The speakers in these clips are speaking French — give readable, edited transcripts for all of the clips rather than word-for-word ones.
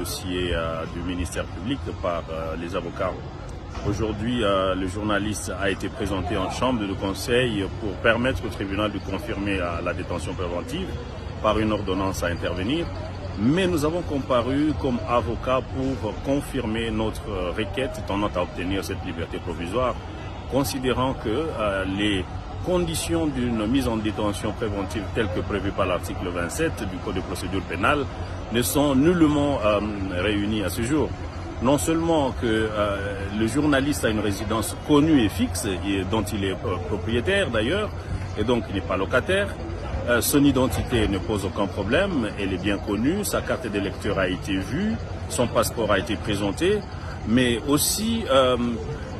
Dossier du ministère public par les avocats. Aujourd'hui, le journaliste a été présenté en chambre de conseil pour permettre au tribunal de confirmer la détention préventive par une ordonnance à intervenir. Mais nous avons comparu comme avocats pour confirmer notre requête tendant à obtenir cette liberté provisoire, considérant que les conditions d'une mise en détention préventive telles que prévues par l'article 27 du Code de procédure pénale ne sont nullement réunies à ce jour. Non seulement que le journaliste a une résidence connue et fixe, et dont il est propriétaire d'ailleurs, et donc il n'est pas locataire. Son identité ne pose aucun problème, elle est bien connue, sa carte d'électeur a été vue, son passeport a été présenté, mais aussi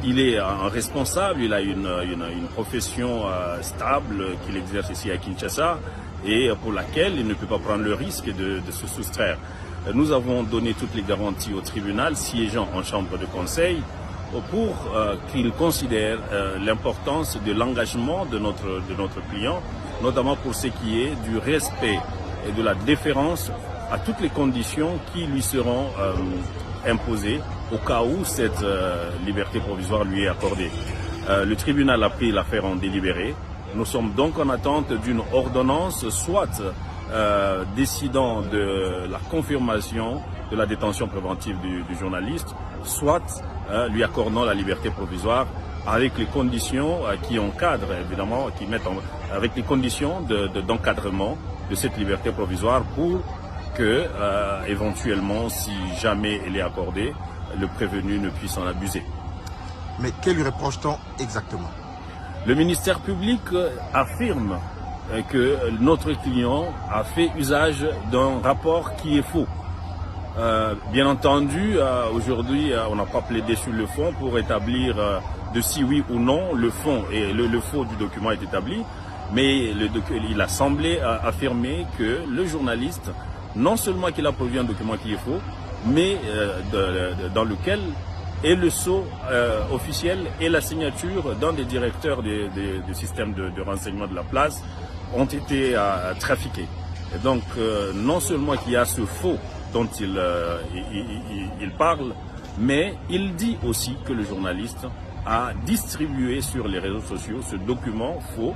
il est un responsable, il a une profession stable qu'il exerce ici à Kinshasa et pour laquelle il ne peut pas prendre le risque de se soustraire. Nous avons donné toutes les garanties au tribunal siégeant en chambre de conseil pour qu'il considère l'importance de l'engagement de notre client, notamment pour ce qui est du respect et de la déférence à toutes les conditions qui lui seront imposées au cas où cette liberté provisoire lui est accordée. Le tribunal a pris l'affaire en délibéré. Nous sommes donc en attente d'une ordonnance, soit décidant de la confirmation de la détention préventive du journaliste, soit lui accordant la liberté provisoire avec les conditions qui encadrent, évidemment, avec les conditions d'encadrement de cette liberté provisoire pour que, éventuellement, si jamais elle est accordée, le prévenu ne puisse en abuser. Mais que lui reproche-t-on exactement? Le ministère public affirme que notre client a fait usage d'un rapport qui est faux. Bien entendu, aujourd'hui, on n'a pas plaidé sur le fond pour établir de si oui ou non le fond et le faux du document est établi, mais il a semblé affirmer que le journaliste, non seulement qu'il a produit un document qui est faux, mais dans lequel est le sceau officiel et la signature d'un des directeurs des systèmes de renseignement de la place ont été trafiqués. Et donc, non seulement qu'il y a ce faux dont il parle, mais il dit aussi que le journaliste a distribué sur les réseaux sociaux ce document faux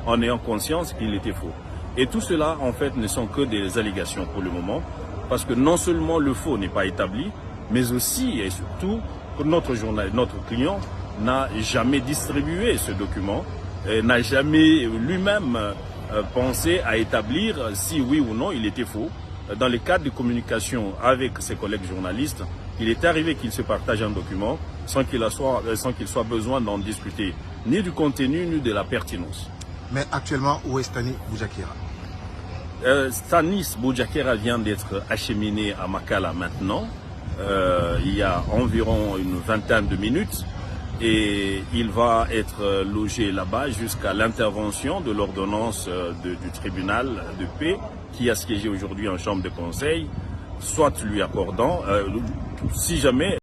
en ayant conscience qu'il était faux. Et tout cela, en fait, ne sont que des allégations pour le moment, parce que non seulement le faux n'est pas établi, mais aussi et surtout que notre client n'a jamais distribué ce document, n'a jamais lui-même pensé à établir si oui ou non il était faux. Dans le cadre de communication avec ses collègues journalistes, il est arrivé qu'il se partage un document sans qu'il soit besoin d'en discuter ni du contenu ni de la pertinence. Mais actuellement, où est Stanis Boujakera? Stanis Boujakera vient d'être acheminé à Makala maintenant, il y a environ une vingtaine de minutes, et il va être logé là-bas jusqu'à l'intervention de l'ordonnance du tribunal de paix qui a siégé aujourd'hui en chambre de conseil, soit lui accordant, si jamais